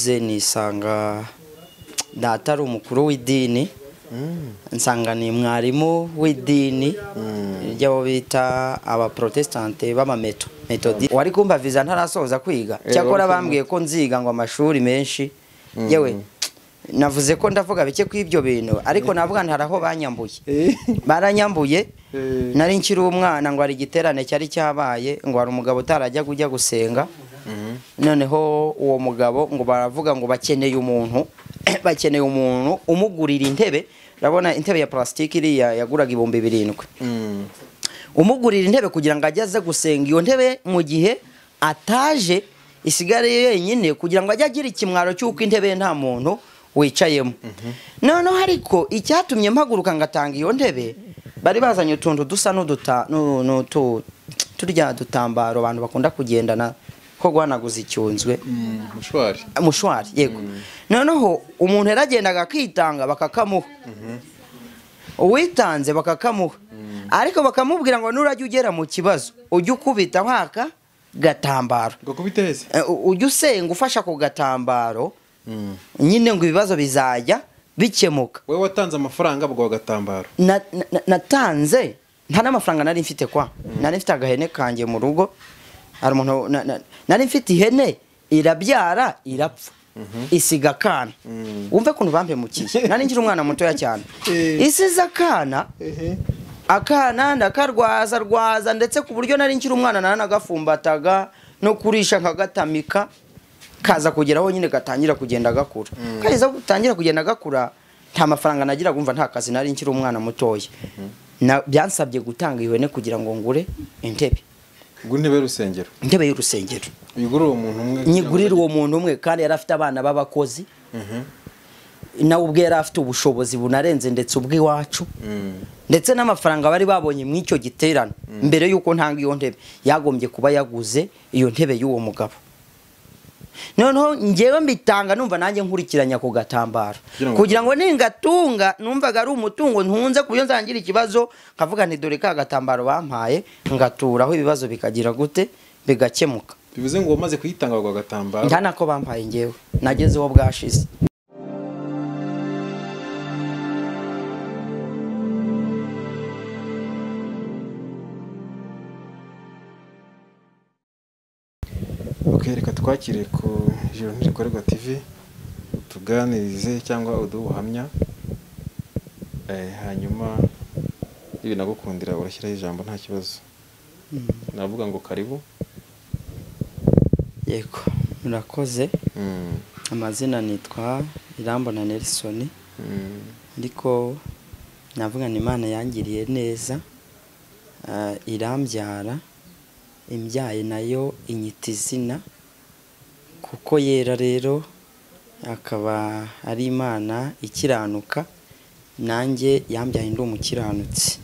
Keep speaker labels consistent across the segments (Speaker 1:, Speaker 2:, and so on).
Speaker 1: nisanga data ari umukuru w'idini nsanga ni mwarimu w'idini ry'abo bita aba protestante b'amametodi wari kumva visa ntarasoza kwiga cyakora bambwiye ko nziga ngo amashuri menshi yewe navuze ko ndavuga bike kw'ibyo bintu ariko navuga ntaraho banyambuye baranyambuye nari nkiri umwana ngo ari giterane cyari cyabaye ngo ari umugabo utarajya kujya gusenga noneho uwo mugabo ngo baravuga ngo bakeneye umuntu umugurira intebe urabona intebe ya plastique iriya yaguraga 7,000 umugurira intebe kugira ngo ajyaze gusenga iyo ntebe mu gihe ataje isigare yenyine kugira ngo ajye agira ikimwaro cy'uko intebe nta muntu wicayemo noneho ariko icyatumye mpaguruka ngatanga iyo ntebe bari bazanye utuntu dusa turya dutambaro abantu bakunda kugendana ko guhanaguza icyunzwe mushwari yego noneho umuntu yaragendaga akitanga bakakamuha uwitanze bakakamuha ariko bakamubwira ngo nurajya ugera mu kibazo ujye ukubita haka gatambaro ujye usenga ufasha ku gatambaro nyine ngo ibibazo bizajya bikemuka.
Speaker 2: Wewe watanze amafaranga bwo gatambaro?
Speaker 1: Natanze nta n'amafaranga nari mfite kwa nari mfite agahene kanjye mu rugo hari umuntu nari mfite ihene irabyara irapfa isiga kana wumve kuntu bampemukiye nari ngira umwana mutoya cyane isiza kana akana ndakarwaza ndetse ku buryo nari ngira umwana nanagafumbataga no kurisha nkagatamika kaza kugeraho nyine gatangira kugenda gakura kariza gutangira kugenda gakura nta mafaranga nagira gumva nta kazi nari ngira umwana mutoya byansabye gutanga ihene kugira ngo ngure intebe intebe y'urusengero nyigurira uwo muntu umwe kandi yari afite abana b'abakozi nawe ubwe yari afite ubushobozi bunarenze ndetse ubw'iwacu ndetse n'amafaranga bari babonye mu icyo giterane mbere yuko ntanga iyo ntebe yagombye kuba yaguze iyo ntebe y'uwo mugabo noneho ngewe mbitanga numva nanjye nkurikiranya ku gatambaro kugira ngo ningatunga numvaga ari umutungo ntunze kuburyo nzangira ikibazo nkavuga nti dore ka gatambaro bampaye ngaturaho ibibazo bikagira gute bigakemuka.
Speaker 2: Bivuze ngo wamaze kuyitanga kwa gatambaro
Speaker 1: ndana ko bampaye ngewe nagezeho bwashize.
Speaker 2: Reka twakire ku Ijoro Ntirikorerwa TV tuganirize cyangwa uduhamya hanyuma ibi nagukundira urashyiraho ijambo nta kibazo. Navuga ngo karibu.
Speaker 1: Yego murakoze. Amazina nitwa Irambona Nelson. Ndiko navuga ni Imana yangiriye neza irambyara imbyaye nayo inyita izina kuko yera rero akaba ari Imana ikiranuka nanjye yambyaye ndi umukiranutsi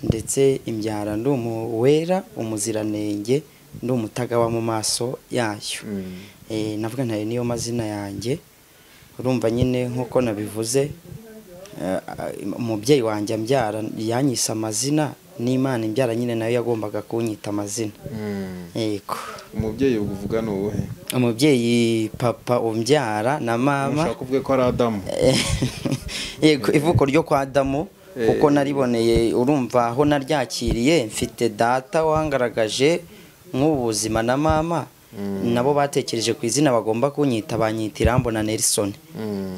Speaker 1: ndetse imbyara ndi umuwera umuziranenge ndi umutagawa mu maso yayo. Navuga nayo niyo mazina yanjye urumva nyine nkuko nabivuze umubyeyi wanjye ambyara yanyise amazina n'Imana imbyara nyine nayo yagombaga kunyita amazina. Yego
Speaker 2: umubyeyi uvuga no uwuhe?
Speaker 1: Umubyeyi papa umbyara na mama
Speaker 2: ushaka kuvuga ko ari Adamu.
Speaker 1: Yego ivuko ryo kwa Adamu kuko nariboneye urumva aho naryakiriye mfite data wangaragaje nk'ubuzima na mama nabo batekereje ku izina bagomba kunyita banyita Irambona Nelson.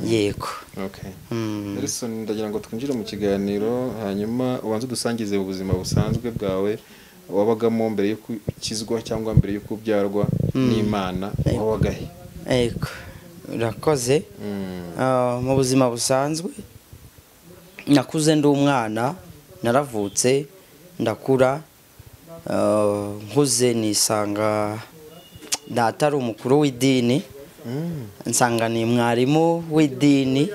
Speaker 1: Yego
Speaker 2: okay. Nelson ndagira ngo twinjire mu kiganiro hanyuma ubanze dusangize ubuzima busanzwe bwawe wabagamo mbere yo kukizwa cyangwa mbere yo kubyarwa n'Imana wabagahe.
Speaker 1: Yego urakoze. Mu buzima busanzwe nakuze ndi umwana naravutse ndakura nkuze nisanga data ari umukuru w'idini nsanga ni mwarimu w'idini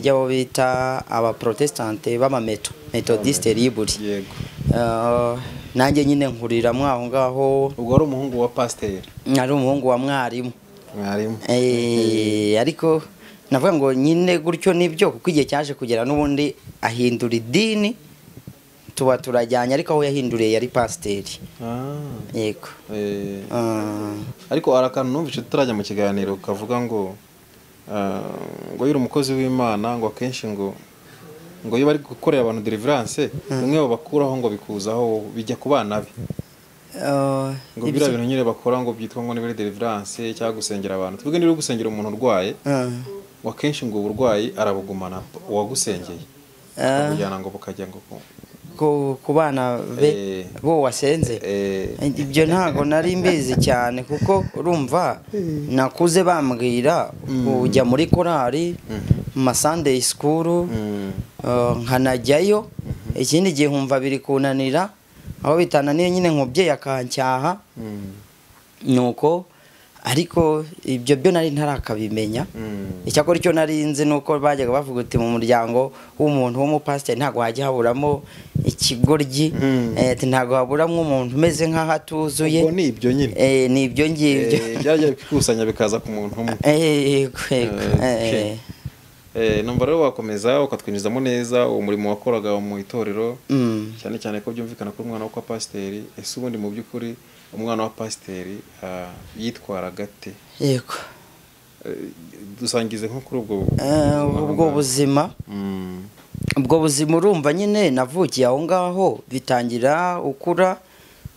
Speaker 1: ry'abo bita aba protestante b'amametodiste liburi.
Speaker 2: Yego
Speaker 1: nanjye nyine nkurira mwaho ngaho.
Speaker 2: Ubwo ari umuhungu wa pasteur?
Speaker 1: Ari umuhungu wa mwarimu. Ariko navuga ngo nyine gutyo nibyo kuko igihe cyaje kugera n'ubundi ahindura idini tuba turajyanye ariko aho yahinduriye yari pasiteri yego
Speaker 2: ariko arakantu numvise turajya mu kiganiro kavuga ngo yiri umukozi w'Imana ngo akenshi ngo iyo bari gukorera abantu deliverance bimwe babakuraho ngo bikuzaho bijya ku bana be ngo bira bintu nyine bakora ngo byitwa ngo ni deliverance cyangwa gusengera abantu tuvuge niba gusengera umuntu urwaye ngo akenshi ngo uburwayi arabugumana uwagusengeye akujyana ngo bukajya ngo
Speaker 1: ku bana be bo wasenze ibyo ntago nari mbizi cyane kuko urumva nakuze bambwira ujya muri korari mu Sunday school nkanajyayo ikindi gihe nkumva biri kunanira aho bitananiye nyine nkubyeyi akancyaha nuko ariko ibyo byo nari ntarakabimenya icyakora icyo nari nzi nuko bajyaga bavuga uti mu muryango w'umuntu w'umupasiteri ntago hajya haburamo ikigoryi ntago haburamo umuntu umeze nk'aho atuzuye
Speaker 2: ubwo ni ibyo nyine
Speaker 1: ni ibyo ngibyo
Speaker 2: byajya bikusanya bikaza ku muntu umwe numva rero wakomeza ukatwinjizamo neza uwo murimo wakoraga mu itorero cyane cyane ko byumvikana ko umwana wo kwa pasiteri ese ubundi mu by'ukuri umwana wa pasiteri yitwara gate
Speaker 1: yego
Speaker 2: dusangize nko kuri
Speaker 1: ubwo buzima ubwo buzima urumva nyine navukiye aho ngaho bitangira ukura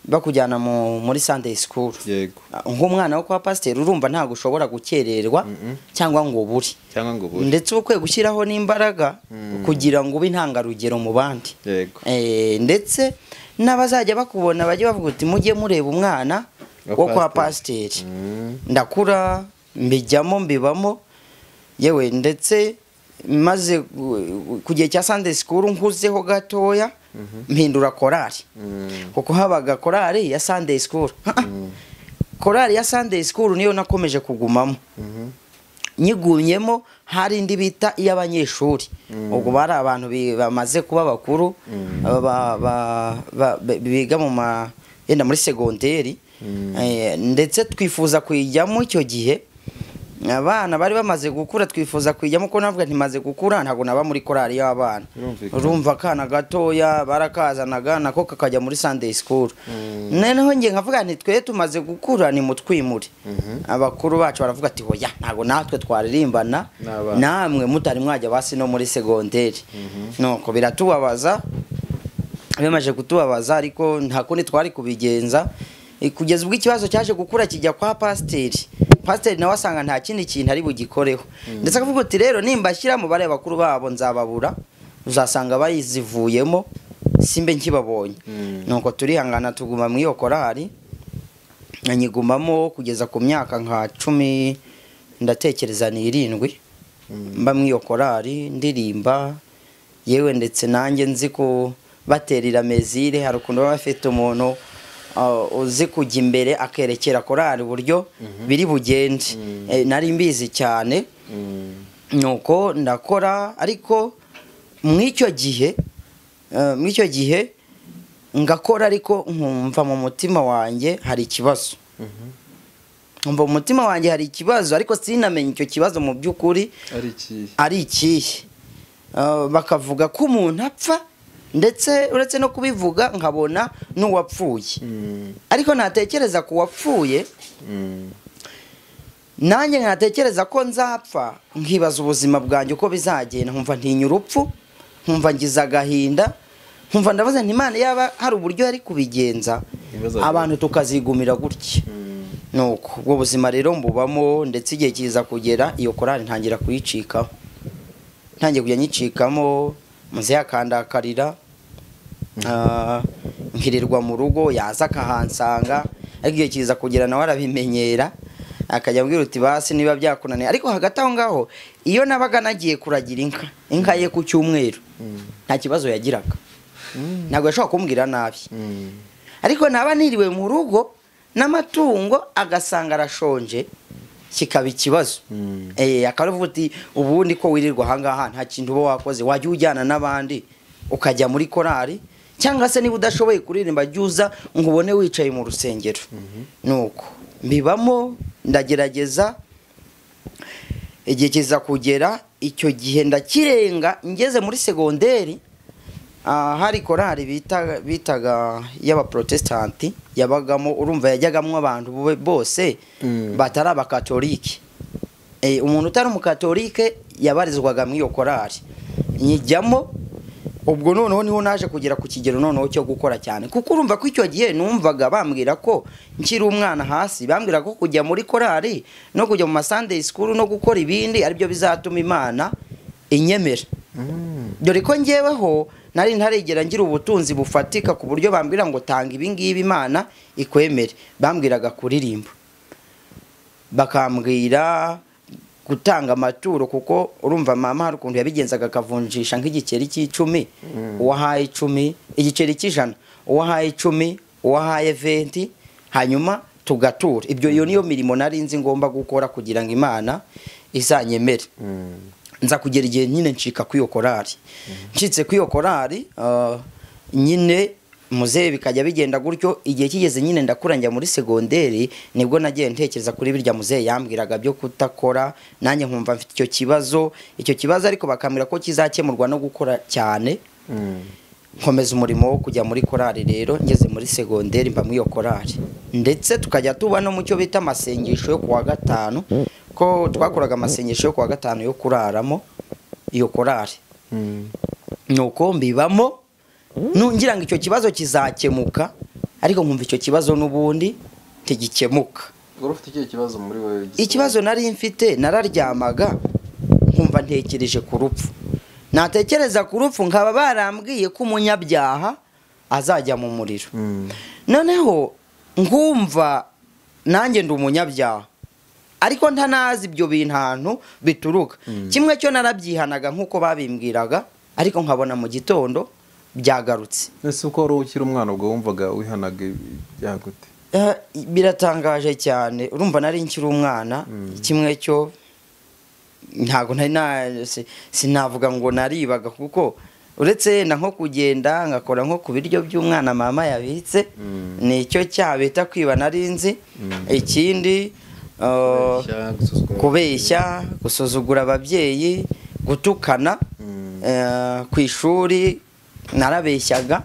Speaker 1: bakujyana muri Sunday school
Speaker 2: yego
Speaker 1: nk'umwana wo kwa pasiteri urumva ntago ushobora gukererwa cyangwa ngo buri ndetse ukwiye gushyiraho n'imbaraga kugira ngo ube intangarugero mu bandi
Speaker 2: yego
Speaker 1: ndetse n'abazajya bakubona bajye bavuga uti mujye mureba umwana wo kwa pasiteri ndakura mbijyamo mbibamo yewe ndetse maze ku gihe cya Sunday school nkuzeho gatoya mpindura korari kuko habaga korari ya Sunday school korari ya Sunday school niyo nakomeje kugumamo nyigumyemo hari indi bita iy'abanyeshuri ubwo bari abantu bamaze kuba bakuru biga yenda muri segonderi ndetse twifuza kuyijyamo icyo gihe abana bari bamaze gukura twifuza kwijyamo ko navuga ntimaze gukura ntago naba muri korari y'abana urumva kana gatoya barakazanaga nako kakajya muri Sunday school noneho ngiye nkavuga nti twe tumaze gukura ni mutwimure abakuru bacu baravuga ati hoya ntago natwe twaririmbana namwe mutari mwajya basi no muri segonderi nuko biratubabaza bimaje kutubabaza ariko ntako ni twari kubigenza kugeza ubwo ikibazo cyaje gukura kijya kwa pasiteri nawe asanga nta kindi kintu ari bugikoreho ndetse akavuga ati rero nimba ashyira mu bare bakuru babo nzababura uzasanga bayizivuyemo simbe nkibabonye nuko turihangana tuguma mu iyo korari nyigumamo kugeza ku myaka nka 10 ndatekereza ni 7 mba mu iyo korari ndirimba yewe ndetse nanjye nzi ko baterira mezire hari ukuntu bafite umuntu uzi kujya imbere akerekera korari uburyo biri bugende nari mbizi cyane nuko ndakora ariko mw'icyo gihe ngakora ariko nkumva mu mutima wanjye hari ikibazo nkumva mu mutima wanjye hari ikibazo ariko sinamenye icyo kibazo mu by'ukuri ari ikihe bakavuga ko umuntu apfa ndetse uretse no kubivuga nkabona n'uwapfuye ariko natekereza ku wapfuye nanjye nkatekereza ko nzapfa nkibaza ubuzima bwanjye uko bizagenda nkumva ntinya urupfu nkumva ngize agahinda nkumva ndabaza nti Imana yaba hari uburyo yari kubigenza abantu tukazigumira gutya nuko ubwo buzima rero mbubamo ndetse igihe kiza kugera iyo korari ntangira kuyicikaho ntangiye kujya nyicikamo muze yakandakarira nkirirwa mu rugo yaza akahansanga ariko igihe kiza kugera nawe arabimenyera akajya ambwira uti basi niba byakunaniye ariko hagati aho ngaho iyo nabaga nagiye kuragira inka ye ku cyumweru nta kibazo yagiraga ntabwo yashobora kumbwira nabi ariko naba niriwe mu rugo n'amatungo agasanga arashonje kikaba ikibazo akavuga uti ubundi ko wirirwa ahangaha nta kintu uba wakoze wajya ujyana n'abandi ukajya muri korari cyangwa se niba udashoboye kuririmba jyuza ngo ubone wicaye mu rusengero nuko mbibamo ndagerageza igihe kiza kugera icyo gihe ndakirenga ngeze muri segonderi hari korali bitaga y'abaprotestanti yabagamo, urumva yajyagamo abantu bose batari abakatolike. Umuntu utari umukatolike yabarizwaga mu iyo korali nyijyamo. Ubwo noneho niho naje kugera ku kigero noneho cyo gukora cyane, kuko urumva ko icyo gihe numvaga bambwira ko nkiri umwana hasi, bambwira ko kujya muri korali no kujya mu Sunday school no gukora ibindi aribyo bizatuma Imana inyemera. Dore ko ngeweho nari ntaregera ngira ubutunzi bufatika ku buryo bambwira ngo tanga ibi ngibi Imana ikwemere. Bambwiraga kuririmba, bakambwira gutanga amaturo, kuko urumva mama hari ukuntu yabigenzaga akavunjisha nk'igiceri cy'icumi, uwahaye 10, igiceri cy'ijana uwahaye 10, uwahaye 20, hanyuma tugatura. Ibyo niyo mirimo nari nzi ngomba gukora kugira ngo Imana izanyemere. Nza kugera igihe nyine ncika kwiyo korali. Ncitse kwiyo korali nyine muzehe bikajya bigenda gutyo. Igihe kigeze nyine ndakura njya muri segonderi, nibwo nagiye ntekereza kuri birya muzehe yambwiraga byo kutakora, nanjye nkumva mfite icyo kibazo ariko bakambwira ko kizakemurwa no gukora cyane. Nkomeza umurimo wo kujya muri korali. Rero ngeze muri segonderi mba muri iyo korali, ndetse tukajya tuba no mu cyo bita amasengesho yo kuwa gatanu, ko twakoraga amasengesho yo kuwa gatanu yo kuraramo iyo korali. Nuko mbibamo nungira ngo icyo kibazo kizakemuka, ariko nkumva icyo kibazo n'ubundi ntigikemuka.
Speaker 2: Wari ufite ikihe kibazo muri wewe?
Speaker 1: Ikibazo nari mfite, nararyamaga nkumva ntekereje ku rupfu. Natekereza ku rupfu nkaba barambwiye ko umunyabyaha azajya mu muriro. Noneho nkumva nanjye ndi umunyabyaha, ariko ntanazi ibyo bintu ahantu bituruka. Kimwe cyo narabyihanaga nk'uko babimbwiraga, ariko nkabona mu gitondo byagarutse.
Speaker 2: Ese uko wari ukiri umwana ubwo wumvaga wihanaga byagute?
Speaker 1: Biratangaje cyane. Urumva nari nkiri umwana, kimwe cyo ntago sinavuga ngo naribaga, kuko uretse na nko kugenda ngakora nko ku biryo by'umwana mama yabitse, nicyo cyabita kwiba narinzi. Ikindi kubeshya, gusuzugura ababyeyi, gutukana. Ku ishuri narabeshyaga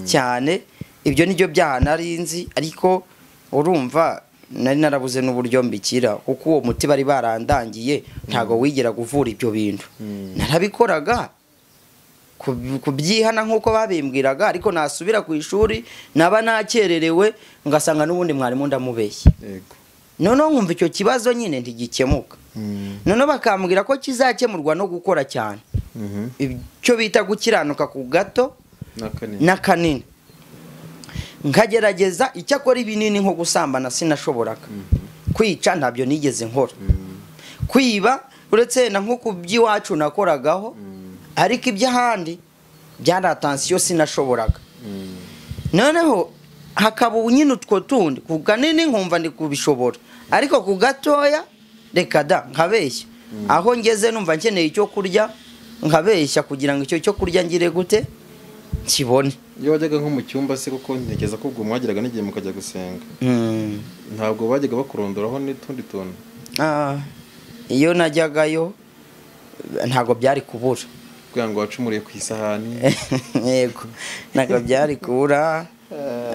Speaker 1: cyane. Ibyo nibyo byaha narinzi, ariko urumva nari narabuze n'uburyo mbikira, kuko uwo muti bari barandangiye ntago wigera guvura ibyo bintu. Narabikoraga kubyihana nk'uko babimbwiraga, ariko nasubira ku ishuri naba nakererewe ngasanga n'ubundi mwarimu ndamubeshye. Noneho nkumva icyo kibazo nyine ntigikemuka. Noneho bakambwira ko kizakemurwa no gukora cyane, icyo bita gukiranuka ku gato na kanini. Nkagerageza icyakora ibinini nko gusambana sinashoboraga, kwica ntabyo nigeze nkora, kwiba uretse na nko kubyiwacu nakoragaho, ariko iby'ahandi byari atansiyo sinashoboraga. Noneho hakaba nyine utwo tundi ku kanini nkumva ndi kubishobora, ariko ku gatoya reka da nkabeshya. Aho ngeze numva nkeneye icyo kurya nkabeshya kugira ngo icyo cyo kurya ngire gute kibone.
Speaker 2: Iyo wajyaga nko mu cyumba se, kuko ntegeza ko ubwo mwagiraga n'igihe mukajya gusenga, ntabwo bajyaga bakurondoraho n'utundi tuntu?
Speaker 1: Iyo najyagayo ntabwo byari kubura,
Speaker 2: kugira ngo wacumuriye ku isahani.
Speaker 1: Yego, ntabwo byari kubura.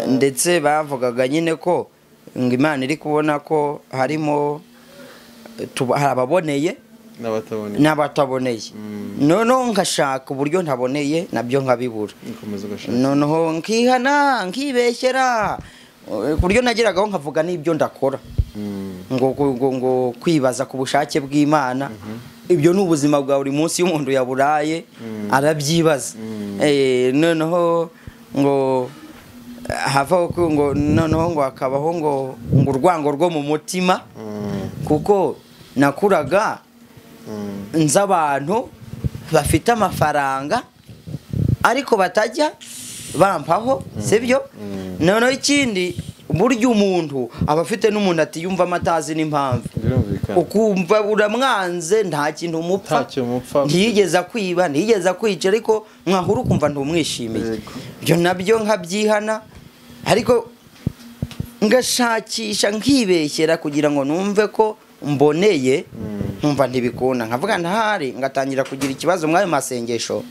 Speaker 1: Ndetse bavugaga nyine ko ngo Imana iri kubona ko harimo ababoneye n'abataboneye. Noneho nkashaka uburyo ntaboneye nabyo nkabibura. Noneho nkihana nkibeshyera, ku buryo nageragaho nkavuga n'ibyo ndakora, ngo kwibaza ku bushake bw'Imana. Ibyo ni ubuzima bwa buri munsi, y'umuntu yaburaye arabyibaza. Noneho ngo havaho ngo noneho ngo hakabaho ngo urwango rwo mu mutima, kuko nakuraga nza abantu bafite amafaranga ariko batajya bampaho, sibyo? Noneho ikindi, burya umuntu aba afite n'umuntu atiyumva amatazi n'impamvu, ukumva uramwanze, nta kintu umupfa, ntiyigeza kwiba, ntiyigeza kwica, ariko mwahura ukumva ntumwishimiye. Ibyo nabyo nkabyihana, ariko ngashakisha nkibeshyera kugira ngo numve ko mboneye, nkumva ntibikunda. Nkavuga ntahari, ngatangira kugira ikibazo mwayo masengesho,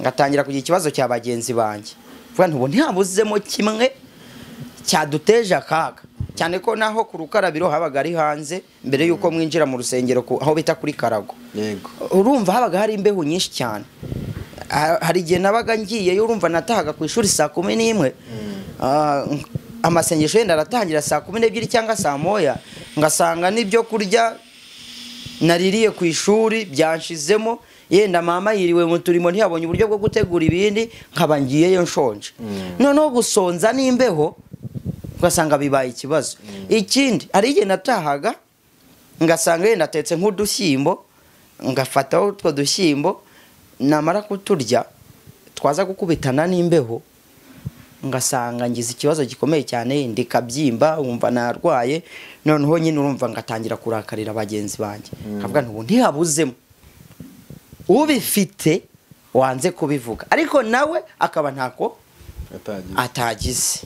Speaker 1: ngatangira kugira ikibazo cya bagenzi banjye vuga ntubo ntabuzemo kimwe cyaduteje akaga cyane ko naho ku rukarabiro habaga ari hanze mbere yuko mwinjira mu rusengero aho bita kuri Karago
Speaker 2: yego
Speaker 1: urumva habaga hari imbeho nyinshi cyane hari igihe nabaga ngiye urumva natahaga ku ishuri saa 11 amasengesho yenda aratangira saa 12 cyangwa saa 1 ngasanga n'ibyo kurya naririye ku ishuri byanshizemo yenda mama yiriwe mu turimo ntiyabonye uburyo bwo gutegura ibindi nkaba ngiyeyo nshonje noneho gusonza n'imbeho ugasanga bibaye ikibazo ikindi ari igihe natahaga ngasanga yenda atetse nk'udushyimbo ngafataho utwo dushyimbo namara kuturya twaza gukubitana n'imbeho ngasanga ngize ikibazo gikomeye cyane ndikabyimba wumva narwaye noneho nyine urumva ngatangira kurakarira bagenzi banjye kavuga ntubu ntihabuzemo ubifite wanze kubivuga ariko nawe akaba ntako atagize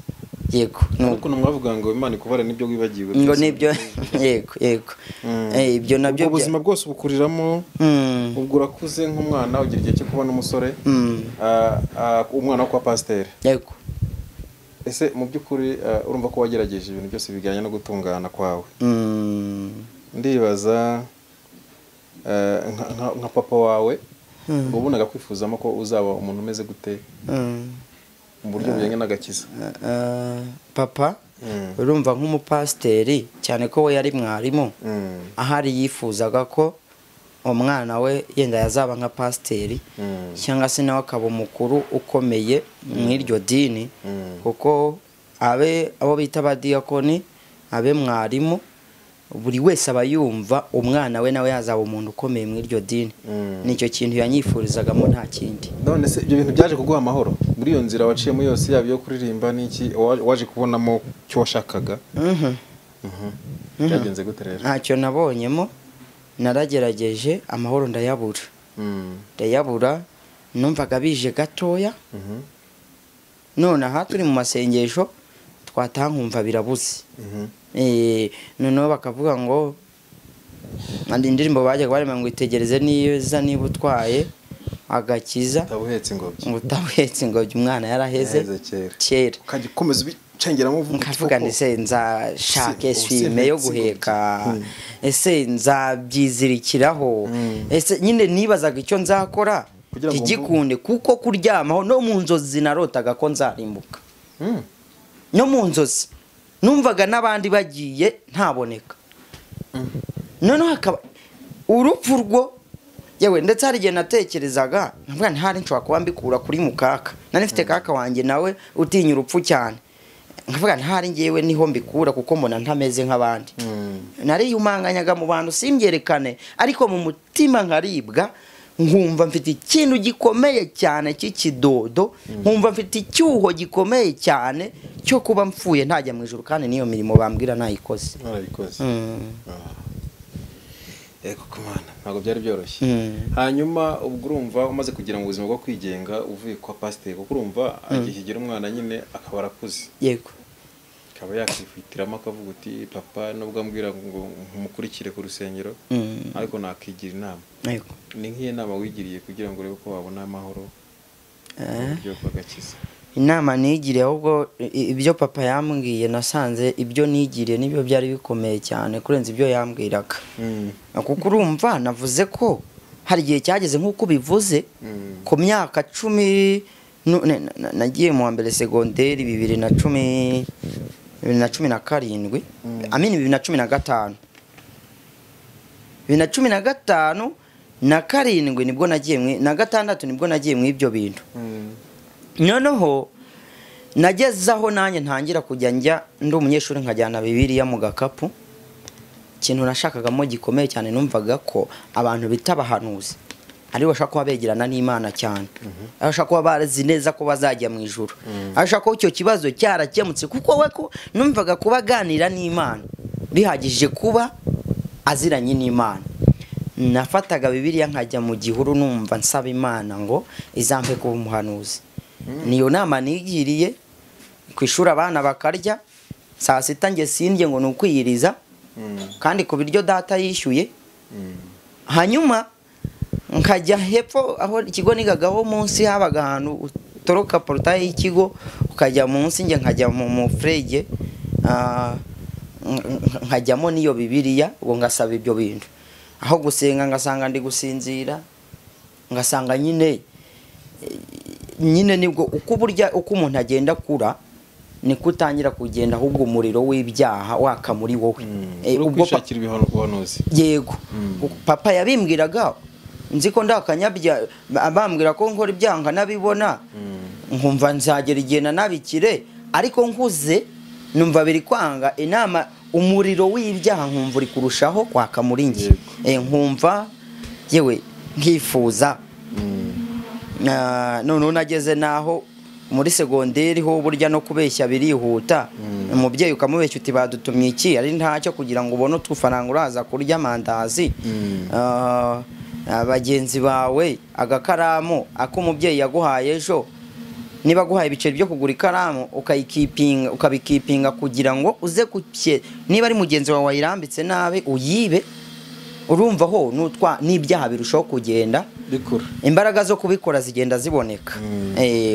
Speaker 1: yego
Speaker 2: nuko numwavuga ngo Imana ikubara nibyo wibagiwe
Speaker 1: ngo nibyo yego ibyo nabyo
Speaker 2: ubuzima bwose bukuriramo ubwo urakuze nk'umwana ugira igihe cyo kubona umusore umwana wo kwa pasteur
Speaker 1: yego
Speaker 2: ese mu by'ukuri urumva ko wagerageje ibintu byose bijyanye no gutungana kwawe ndibaza nka papa wawe ubunaga kwifuzamo ko uzaba umuntu umeze gute mu buryo bujyanye n'agakiza
Speaker 1: papa urumva nk'umupasiteri cyane ko we yari mwarimu ahari yifuzaga ko umwana we yenda yazaba nka pasiteri cyangwa se nawe akaba umukuru ukomeye mu iryo dini kuko abo bita abadiyakoni abe mwarimu buri wese aba yumva umwana we nawe yazaba umuntu ukomeye mu iryo dini nicyo kintu yanyifurizagamo nta kindi
Speaker 2: none se ibyo bintu byaje kuguha amahoro muri iyo nzira waciyemo yose yaba yo kuririmba n'iki waje kubonamo cyo washakaga byagenze gute rero
Speaker 1: ntacyo nabonyemo naragerageje amahoro ndayabura numvaga bije gatoya none aha turi mu masengesho twatankumva birabuze noneho bakavuga ngo andi indirimbo bajyaga barema ngo itegereze niza niba utwaye agakiza ngo utabuhetse ingobyi umwana yaraheze kera
Speaker 2: ukajya ukomeza ubicengeramo
Speaker 1: nkavuga ndetse nzashake swime yo guheka ese nzabyizirikiraho ese nyine nibazaga icyo nzakora igikunde kuko kuryamaho no mu nzozi narotaga ko nzarimbuka no mu nzozi numvaga n'abandi bagiye ntaboneka noneho hakaba urupfu rwo yewe ndetse hari igihe natekerezaga nkavuga ntihari nshobora kuba mbikura kuri mukaka nari mfite kaka wanjye nawe utinya urupfu cyane nkavuga ntihari ngewe niho mbikura kuko mbona ntameze nk'abandi nariyumanganyaga mu bantu simbyerekane ariko mu mutima nkaribwa nkumva mfite ikintu gikomeye cyane cy'ikidodo nkumva mfite icyuho gikomeye cyane cyo kuba mpfuye ntajya mu ijuru kandi niyo mirimo bambwira nayikoze
Speaker 2: eko kumana ntabwo byari byoroshye hanyuma ubwo urumva umaze kugira mu buzima bwo kwigenga uvuye kwa pasteur kuko urumva agihigera umwana nyine akaba arakuze
Speaker 1: yego
Speaker 2: akaba yakwifitiramo akavuga uti papa nubwo ambwira ngo umukurikire ku rusengero ariko nakigira inama
Speaker 1: yego
Speaker 2: ni nk'iyo nama wigiriye kugira ngo urebe ko wabona amahoro byo kwagakiza
Speaker 1: inama nigiriye ahubwo ibyo papa yambwiye nasanze ibyo nigiriye nibyo byari bikomeye cyane kurenza ibyo yambwiraga kuko urumva navuze ko hari igihe cyageze nk'uko bivuze ku myaka 10 nagiye mu wa mbere segonderi 2017 amini 2015 na karindwi nibwo nagiye na gatandatu nibwo nagiye mu ibyo bintu noneho nagezaho nanjye ntangira kujya njya ndi umunyeshuri nkajyana Bibiliya mu gakapu ikintu nashakagamo gikomeye cyane numvaga ko abantu bitabahanuzi ari bashaka kuba begerana n'Imana cyane abashaka kuba bazi neza ko bazajya mu ijuru abashaka ko icyo kibazo cyarakemutse kuko we ko numvaga kuba ganira n'Imana bihagije kuba aziranye n'Imana nafataga Bibiliya nkajya mu gihuru numva nsaba Imana ngo izampe kuba umuhanuzi niyo nama nigiriye ku ishuri abana bakarya saa 6 nge sindye ngo nukwiyiriza kandi ku biryo data yishyuye hanyuma nkajya hepfo aho ikigo nigagaho munsi habaga ahantu utoroka portail y'ikigo ukajya munsi njye nkajya mu frege nkajyamo niyo bibiliya ubwo ngasaba ibyo bintu aho gusenga ngasanga ndi gusinzira ngasanga nyine nibwo uko burya uko umuntu agenda kura ni kutangira kugenda ahubwo umuriro w'ibyaha waka muri wowe
Speaker 2: ubwo kwishakira ibihanuzi
Speaker 1: yego papa yabimbwiraga nzi ko ndakanyabya abambwira ko nkora ibyaha nabibona nkumva nzagera igihe nabikire ariko nkuze numva biri kwanga inama umuriro w'ibyaha nkumva uri kurushaho kwaka muri njye nkumva yewe nkifuza none nageze naho muri segonderi ho burya no kubeshya birihuta umubyeyi ukamubeshya uti badutumye iki ari ntacyo kugira ngo ubone utufaranga uraza kurya amandazi abagenzi bawe agakaramu ak'umubyeyi yaguhaye ejo niba aguhaye ibiceri byo kugura ikaramu ukabikipinga kugira ngo uze kupye niba ari mugenzi wawe wayirambitse nabi uyibe urumva ho n'ibyaha birushaho kugenda
Speaker 2: bikura
Speaker 1: imbaraga zo kubikora zigenda ziboneka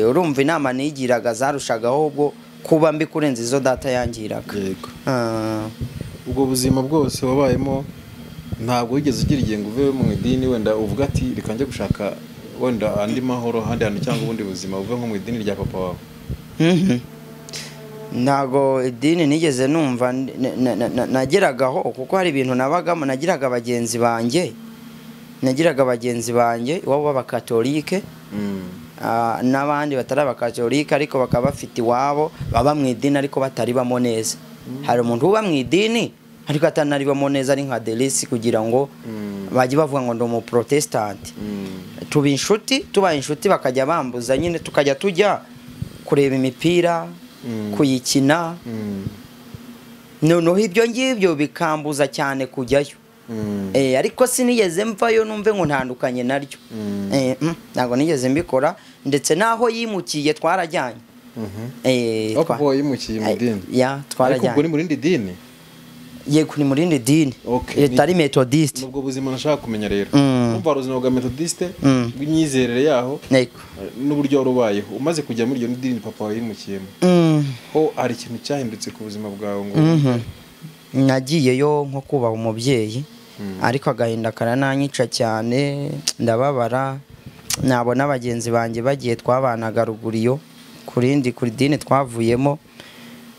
Speaker 1: urumva inama nigiraga zarushagaho ubwo kuba mbi kurenza izo data yangiraga
Speaker 2: ubwo buzima bwose wabayemo ntabwo wigeze ugira igihe ngo uve mu idini wenda uvuga ati reka njye gushaka wenda andi mahoro handi hantu cyangwa ubundi buzima uve nko mu idini rya papa wawe
Speaker 1: ntago idini nigeze numva nageragaho kuko hari ibintu nabagamo nagiraga abagenzi banjye iwabo b'abakatolike n'abandi batari abakatolike ariko bakaba bafite iwabo baba mu idini ariko bataribamo neza hari umuntu uba mu idini ariko atanaribamo neza ari nka Delisi kugira ngo bajye bavuga ngo ndi umuprotestant tubaye inshuti bakajya bambuza nyine tukajya tujya kureba imipira kuyikina noneho ibyo ngibyo bikambuza cyane kujyayo ariko sinigeze mvayo numve ngo ntandukanye naryo ntabwo nigeze mbikora ndetse naho yimukiye twarajyanye
Speaker 2: aho yimukiye mu dini
Speaker 1: twarajyanye
Speaker 2: ariko ubwo ni mu rindi dini
Speaker 1: yego ni mu rindi dini itari methodiste
Speaker 2: nubwo buzima nashaka kumenya rero numva ubuzima bwa methodiste bw'imyizerere yaho n'uburyo warubayeho umaze kujya muri iyo dini papa wawe yimukiyemo ho hari ikintu cyahindutse ku buzima bwawe ngo
Speaker 1: nagiyeyo nko kubaha umubyeyi ariko agahinda karananyica cyane ndababara nabona abagenzi banjye bagiye twabanaga ruguriyo kuri dini twavuyemo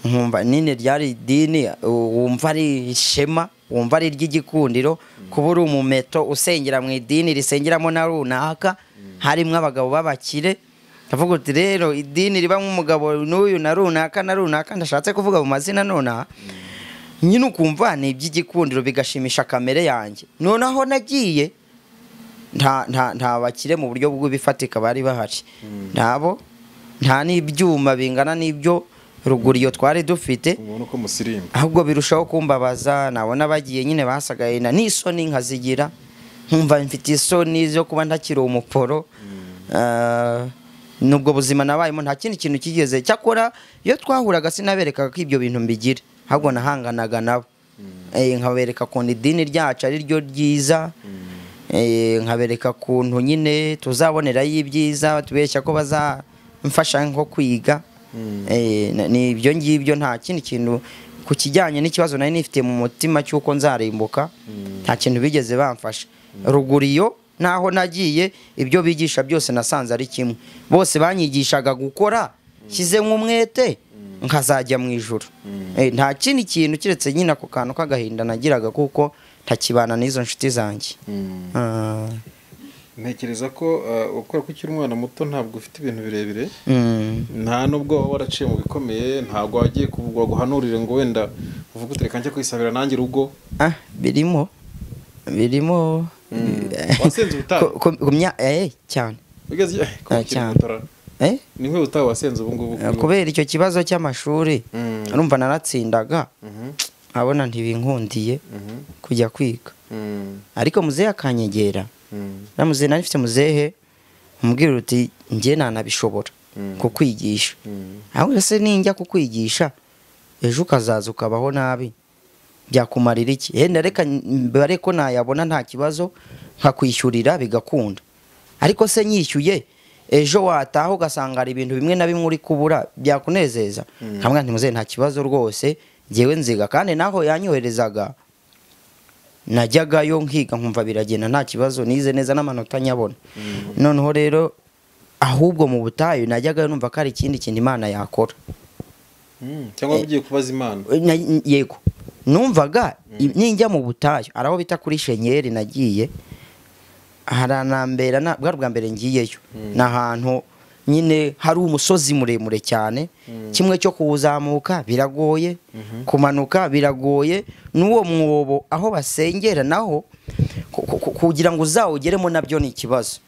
Speaker 1: nkumva nini ryari dini wumva ari ishema wumva ari ry'igikundiro kuba uri umumeto usengera mu idini risengeramo na runaka harimo abagabo b'abakire ndavuga uti rero idini riba nk'umugabo n'uyu na runaka ndashatse kuvuga mu mazina nonaha nyine ukumva ni iby'igikundiro bigashimisha kamere yanjye noneho nagiye nta bakire mu buryo bw'ibifatika bari bahari nta n'ibyuma bingana n'ibyo ruguriyo twari dufite ahubwo birushaho kumbabaza nabona bagiye nyine basagaye n'isoni nkazigira nkumva mfite isoni zo kuba ntakiri umuporo nubwo buzima nabayemo nta kindi kintu kigeze cyakora iyo twahuraga sinaberekaga ko ibyo bintu mbigira ahubwo nahanganaga nabo nkabereka ukuntu idini ryacu ari ryo ryiza nkabereka ukuntu nyine tuzabonerayo ibyiza tubeshya ko bazamfasha nko kwiga ni ibyo ngibyo nta kindi kintu ku kijyanye n'ikibazo nari nifite mu mutima cy'uko nzarimbuka nta kintu bigeze bamfasha ruguriyo naho nagiye ibyo bigisha byose nasanze ari kimwe bose banyigishaga gukora shyize nk'umwete nkazajya mu ijuru nta kindi kintu kiretse nyine ako kantu k'agahinda nagiraga kuko ntakibana n'izo nshuti zanjye
Speaker 2: ntekereza ko ukora ko ukiri umwana muto ntabwo ufite ibintu birebire nta nubwo waba waraciye mu bikomeye ntabwo wagiye guhanurire ngo wenda uvuge utereka njye kwisabira nanjye urugo
Speaker 1: birimo
Speaker 2: wasenze ubutaha
Speaker 1: cyane
Speaker 2: ni nk'ubu utaha wasenze ubu ngubu
Speaker 1: kubera icyo kibazo cy'amashuri urumva naratsindaga abona ntibinkundiye kujya kwiga ariko muzehe akanyegera muzehe nari mfite muzehe umubwira uti njye nanabishobora kukwigisha ahubwo se ninjya kukwigisha ejo ukazaza ukabaho nabi byakumarira iki henda reka bare ko nayabona nta kibazo nkakwishyurira bigakunda ariko se nyishyuye ejo wataho ugasanga hari ibintu bimwe na bimwe uri kubura byakunezeza hamwe ntimuze nta kibazo rwose ngewe nziga kandi naho yanyoherezaga najyagayo nkiga nkumva biragenda nta kibazo nize neza n'amanota nyabona noneho rero ahubwo mu butayu najyagayo numva ko ari ikindi kintu Imana yakora
Speaker 2: cyangwa ugiye kubaza Imana
Speaker 1: yego numvaga ninjya mu butayu araho bita kuri Shenyeri nagiye haranambera bwa mbere ngiyeyo n'ahantu nyine hari umusozi muremure cyane kimwe cyo kuzamuka biragoye kumanuka biragoye n'uwo mwobo aho basengera naho kugira ngo uzawugeremo nabyo ni ikibazo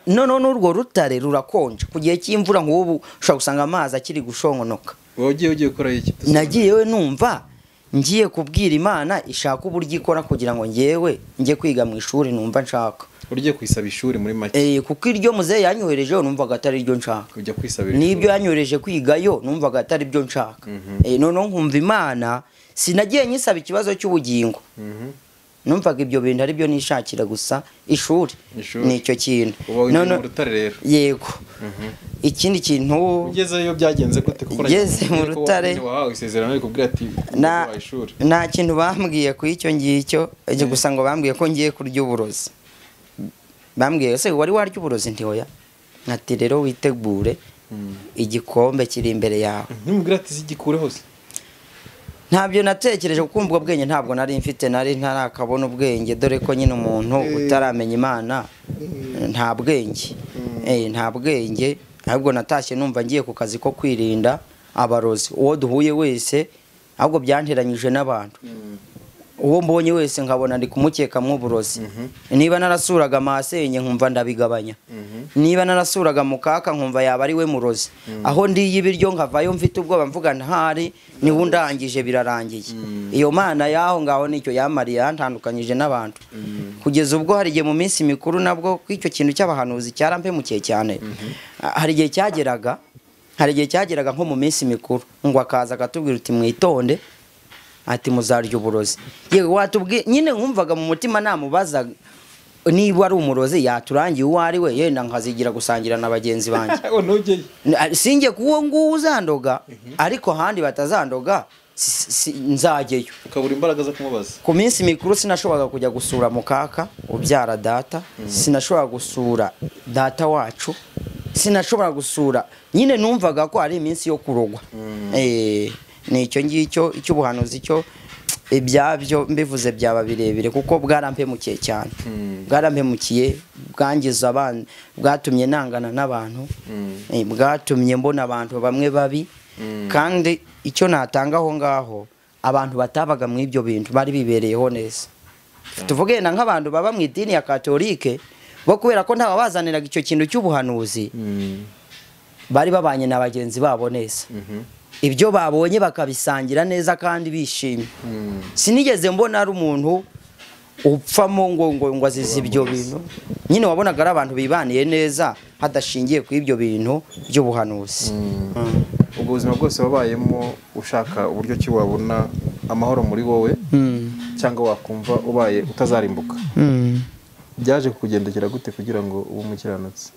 Speaker 1: none n'urwo rutare rurakonje ku gihe cy'imvura nk'ubu ushobora gusanga amazi akiri gushongonoka
Speaker 2: ugiye gukora iki
Speaker 1: nagiyewe numva ngiye kubwira Imana ishaka uburyo ikora kugira ngo ngewe njye kwiga mu ishuri numva nshaka
Speaker 2: urye kwisaba ishuri muri make
Speaker 1: kuko iryo muze yanyohereje numvaga atari ryo nshaka
Speaker 2: ujya kwisabira
Speaker 1: nibyo yanyohereje kwigayo numvaga atari byo nshaka none nkumva Imana sinagiye nyisaba ikibazo cy'ubugingo numvaga ibyo bintu ari byo nishakira gusa ishuri nicyo kintu
Speaker 2: none rutare rero
Speaker 1: yego ikindi kintu
Speaker 2: ugezeyo byagenze gute kuko
Speaker 1: ngeze mu rutare
Speaker 2: wahawe isezerano ari kubwira ati ishuri
Speaker 1: nta kintu bambwiye ku icyo ngicyo gusa ngo bambwiye ko ngiye kurya uburozi bambwiye se wari warya uburozi ntihoya ati rero witegure igikombe kiri imbere yawe
Speaker 2: ntumubwira ati zigikure hose
Speaker 1: ntabyo natekereje kuko ubwo bwenge ntabwo nari mfite nari ntarakabona ubwenge dore ko nyine umuntu utaramenya Imana nta bwenge nta bwenge ahubwo natashye numva ngiye ku kazi ko kwirinda abarozi uwo duhuye wese ahubwo byanteranyije n'abantu uwo mbonye wese nkabona ndi kumukeka mw'uburozi niba narasuraga amasenye nkumva ndabigabanya niba narasuraga mukaka nkumva yaba ari we murozi aho ndiye ibiryo nkavayo mfite ubwoba mvuga ntahari niwe ndangije birarangiye iyo Mana yaho ngaho nicyo yamariye yantandukanyije n'abantu kugeza ubwo hari igihe mu minsi mikuru nabwo kw'icyo kintu cy'abahanuzi cyarampemukiye cyane hari igihe cyageraga nko mu minsi mikuru ngo akaza akatubwira uti mwitonde ati muzarya uburozi yewe watubwiye nyine nkumvaga mu mutima namubaza niba ari umurozi yaturangiye uwo ari we yenda nkazigira gusangira na bagenzi banjye sinjye kuwo nguwo uzandoga ariko handi batazandoga nzajyeyo
Speaker 2: ukabura imbaraga zo kumubaza
Speaker 1: ku minsi mikuru sinashoboraga kujya gusura mukaka ubyara data sinashobora gusura data wacu sinashobora gusura nyine numvaga ko ari iminsi yo kurogwa ni icyo ngicyo icy'ubuhanuzi cyo ibyabyo mbivuze byaba birebire kuko bwarampemukiye cyane bwarampemukiye bwangiza abantu bwatumye nangana n'abantu bwatumye mbona abantu bamwe babi kandi icyo natanga aho ngaho abantu batabaga mu ibyo bintu bari bibereyeho neza tuvuge na nk'abantu baba mu idini ya Katolike bo kubera ko ntababazaniraga icyo kintu cy'ubuhanuzi bari babanye na bagenzi babo neza ibyo babonye bakabisangira neza kandi bishimye sinigeze mbona ari umuntu upfamo ngo azize ibyo bintu nyine wabonaga ari abantu bibaniye neza hadashingiye ku ibyo bintu by'ubuhanuzi
Speaker 2: ubwo buzima bwose wabayemo ushaka uburyo ki wabona amahoro muri wowe cyangwa wakumva ubaye utazarimbuka byaje kukugendekera gute kugira ngo ube umukiranutsi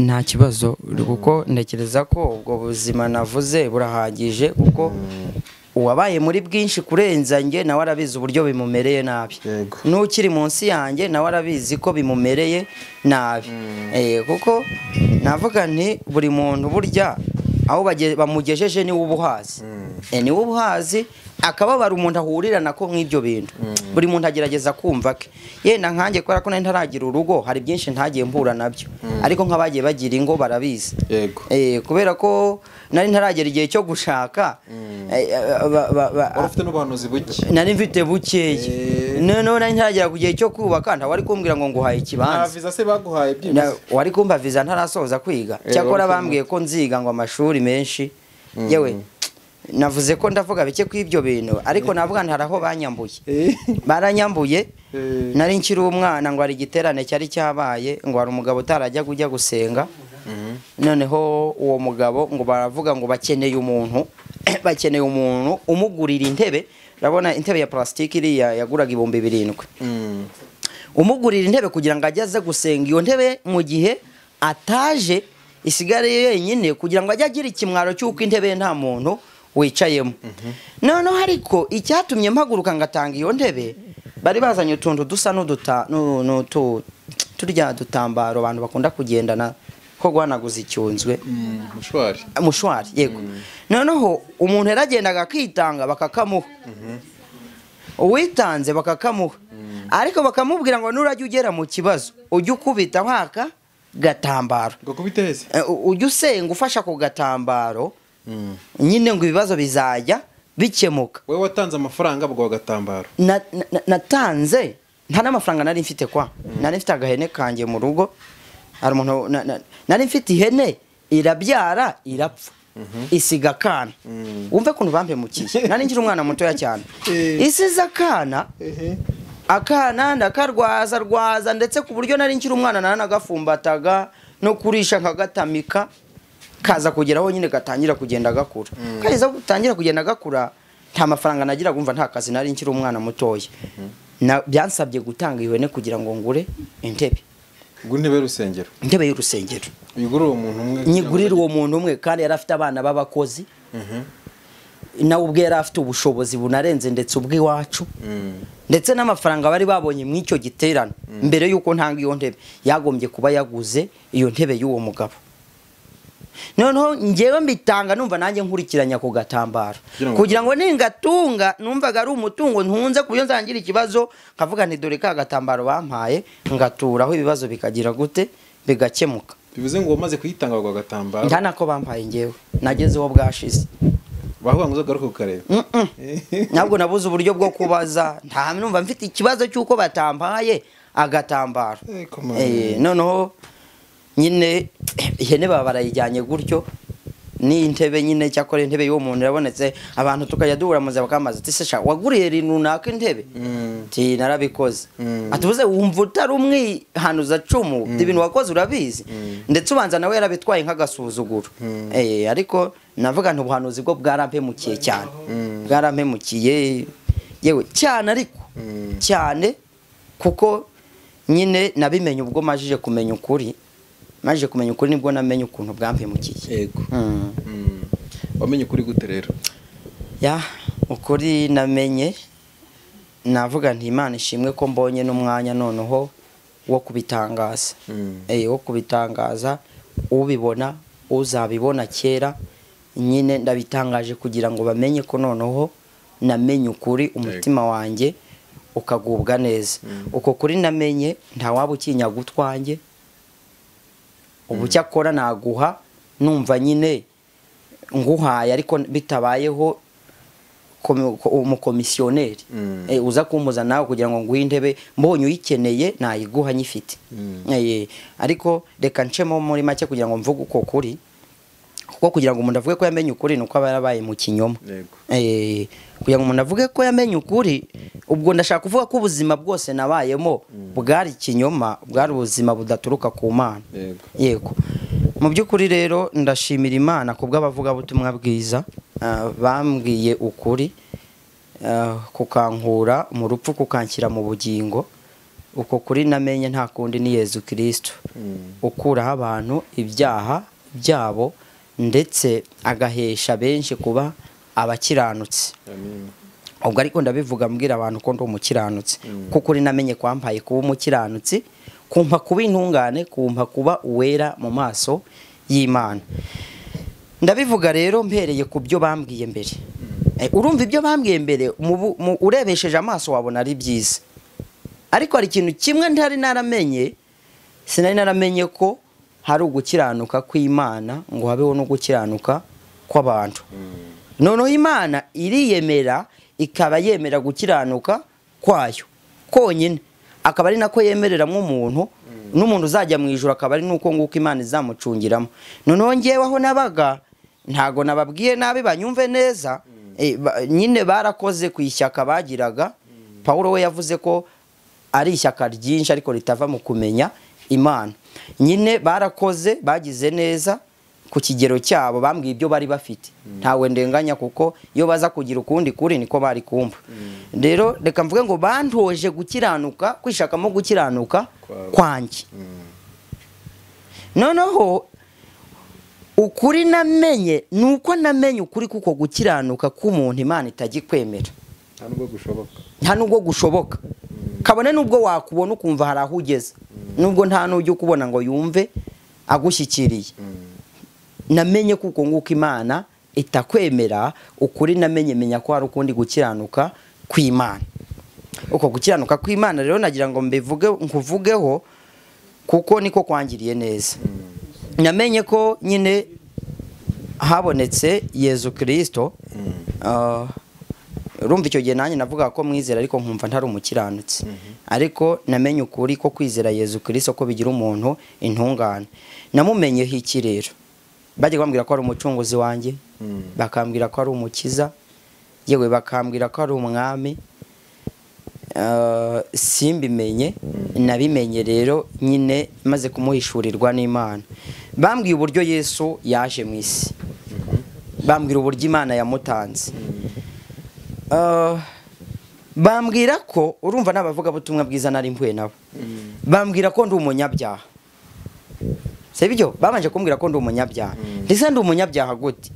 Speaker 1: nta kibazo kuko ntekereza ko ubwo buzima navuze burahagije kuko uwabaye muri bwinshi kurenza njye nawe arabizi uburyo bimumereye nabi n'ukiri munsi yanjye nawe arabizi ko bimumereye nabi kuko navuga nti buri muntu burya aho bamugejeje niwe ubuhazi niwe ubuhazi akababara umuntu ahurira nako nk'ibyo bintu buri muntu agerageza kumva ke yenda nkanjye kubera ko nari ntaragira urugo hari byinshi ntagiye mpura nabyo ariko nk'abagiye bagira ingo barabizi kubera ko nari ntaragera igihe cyo gushaka
Speaker 2: ufite n'ubuhanuzi buke
Speaker 1: nari mfite bukeye noneho nari ntaragera ku gihe cyo kubaka nta wari kumbwira ngo nguhaye ikibanza
Speaker 2: viza se baguhaye byibuze
Speaker 1: wari kumva viza ntarasoza kwiga cyakora bambwiye ko nziga ngo amashuri menshi yewe navuze ko ndavuga bike kw'ibyo bintu ariko navuga ntaraho banyambuye baranyambuye nari nkiri umwana ngo hari igiterane cyari cyabaye ngo hari umugabo utarajya gusenga noneho uwo mugabo ngo baravuga ngo bakeneye umuntu bakeneye umuntu umugurira intebe. Urabona intebe ya plastique iriya yaguraga 7,000. Umugurira intebe kugira ngo ajye aze gusenga iyo ntebe mu gihe ataje isigare yenyine, kugira ngo ajye agira ikimwaro cy'uko intebe nta muntu wicayemo. Noneho ariko icyatumye mpaguruka ngatanga iyo ntebe, bari bazanye utuntu dusa turya dutambaro abantu bakunda kugendana ko guhanaguza icyunzwe, mushwari yego. Noneho umuntu yaragendaga akitanga bakakamuha, uwitanze bakakamuha, ariko bakamubwira ngo nurajya ugera mu kibazo ujye ukubita haka gatambaro, ujye usenga ufasha ku gatambaro, nyine ngo ibibazo bizajya bikemuka.
Speaker 2: Wewe watanze amafaranga bwo gatambaro?
Speaker 1: Natanze nta n'amafaranga nari mfite nari mfite agahene kanjye mu rugo. Hari umuntu nari mfite ihene irabyara irapfa, isiga kana. Wumve kuntu bampemukiye, nari nkiri umwana mutoya cyane. Isiza kana, akana ndakarwaza ndetse ku buryo nari nkiri umwana nanagafumbataga no kurisha nkagatamika, kaza kugeraho nyine gatangira kugenda gakura. Kariza gutangira kugenda gakura, nta mafaranga nagira, gumva nta kazi, nari nkiri umwana mutoya. Byansabye gutanga ihene kugira ngo ngure intebe.
Speaker 2: Intebe y'urusengero? Intebe
Speaker 1: y'urusengero.
Speaker 2: Uyigurira umuntu umwe?
Speaker 1: Nyigurira uwo muntu umwe, kandi yari afite abana b'abakozi. Nawe ubwe yari afite ubushobozi bunarenze ndetse ubw'iwacu. Ndetse n'amafaranga bari babonye mu icyo giterano mbere yuko ntanga iyo ntebe, yagombye kuba yaguze iyo ntebe y'uwo mugabo. Noneho ngewe mbitanga numva nanjye nkurikiranya ku gatambaro, kugira ngo ningatunga numvaga ari umutungo ntunze kuburyo nzangira ikibazo nkavuga nti dore ka gatambaro bampaye ngaturaho ibibazo bikagira gute bigakemuka.
Speaker 2: Bivuze ngo umaze kuyitanga kwa gatambaro
Speaker 1: nta nako bampaye ngewe, nagezeho bwashize.
Speaker 2: Bavuga ngo uzogaruke ukareba?
Speaker 1: Ntabwo nabuze uburyo bwo kubaza, nta numva mfite ikibazo cy'uko batampaye agatambaro. Noneho nyine ihene baba barayijyanye gutyo, ni intebe nyine cyakora intebe y'uwo muntu yabonetse, abantu tukajya duhura muze bakamaza ati se waguriye runaka intebe? Ati narabikoze. Atuvuze wumva utari umwihanuza cumu, ibintu wakoze urabizi? Ndetse ubanza nawe yarabitwaye nk'agasuzuguro. Ariko navuga nti ubuhanuzi bwo bwarampemukiye cyane, bwarampemukiye yewe cyane, ariko cyane kuko nyine nabimenye ubwo majije kumenya ukuri. Maje kumenya ukuri nibwo namenye ukuntu bwampemukiye.
Speaker 2: Yego. Wamenye ukuri gute rero?
Speaker 1: Ukuri namenye, navuga nti Imana ishimwe ko mbonye n'umwanya noneho wo kubitangaza. Wo kubitangaza, ubibona uzabibona kera, nyine ndabitangaje kugira ngo bamenye ko noneho namenye ukuri, umutima wanjye ukagubwa neza. Uko kuri namenye nta waba ukinyaga utwanjye. Ubu cyakora naguha numva nyine nguhaye, ariko bitabayeho umukomisiyoneri uza kumpuza nawe kugira ngo nguhe intebe, mbonye uyikeneye nayiguha nyifite. Ariko reka ncemo muri make kugira ngo mvuge uko kuri, kuko kugira ngo umuntu avuge ko yamenye ukuri nuko aba yarabaye mu kinyoma. Kugira ngo umuntu avuge ko yamenye ukuri, ubwo ndashaka kuvuga ko ubuzima bwose nabayemo bwari kinyoma, bwari ubuzima budaturuka ku Mana. Yego. Mu by'ukuri rero ndashimira Imana kubw'abavuga butumwa bwiza, bambwiye ukuri, kukankura mu rupfu kukanshyira mu bugingo. Uko kuri namenye nta kundi ni Yezu Kristo, ukuraho abantu ibyaha byabo ndetse agahesha benshi kuba abakiranutse. Ubwo ariko ndabivuga mbwira abantu ko ndi umukiranutse, kuko uri namenye kwampaye kuba umukiranutse, kumpa kuba intungane, kumpa kuba uwera mu maso y'Imana. Ndabivuga rero mpereye ku byo bambwiye mbere. Urumva ibyo bambwiye mbere urebesheje amaso wabona ari byiza, ariko hari ikintu kimwe ntari naramenye, sinari naramenye ko hari ugukiranuka kw'Imana ngo habeho no gukiranuka kw'abantu. Noneho Imana iriyemera, ikaba yemera gukiranuka kwayo konyine, akaba ari nako yemereramo umuntu, n'umuntu uzajya mu ijuru akaba ari nuko nguko Imana izamucungiramo. Noneho ngewe aho nabaga ntago nababwiye nabi banyumve neza, nyine barakoze ku ishyaka bagiraga. Paulo we yavuze ko ari ishyaka ryinshi ariko ritava mu kumenya Imana. Nyine barakoze bagize neza ku kigero cyabo bambwiye ibyo bari bafite ntawe ndenganya kuko iyo baza kugira ukundi kuri niko bari kumva rero reka mvuge ngo bantoje gukiranuka kwishakamo gukiranuka kwanjye noneho ukuri namenye nuko namenye ukuri kuko gukiranuka k'umuntu Imana itagikwemera nta nubwo gushoboka kabone nubwo wakubona ukumva hari aho ugeze nubwo nta n'ujya ukubona ngo yumve agushyikiriye namenye kuko nguko Imana itakwemera ukuri namenye menya ko hari ukundi gukiranuka kw'Imana uko gukiranuka kw'Imana rero nagira ngo nkuvugeho kuko niko kwangiriye neza namenye ko nyine habonetse Yezu Kristo urumva icyo gihe nanjye navuga ko mwizera ariko nkumva ntari umukiranutsi ariko namenye ukuri ko kwizera Yezu Kristo ko bigira umuntu intungane namumenyeho iki rero bajye bambwira ko ari umucunguzi wanjye bakambwira ko ari umukiza yewe bakambwira ko ari umwami simbimenye nabimenye rero nyine maze kumuhishurirwa n'Imana bambwiye uburyo Yesu yaje mu isi bambwira uburyo Imana yamutanze bambwira ko urumva n'abavuga butumwa bwiza nari mpuye nabo bambwira ko ndi umunyabyaha sebyo babanje kumbwira ko ndi umunyabyaha ndetse ndi umunyabyaha gute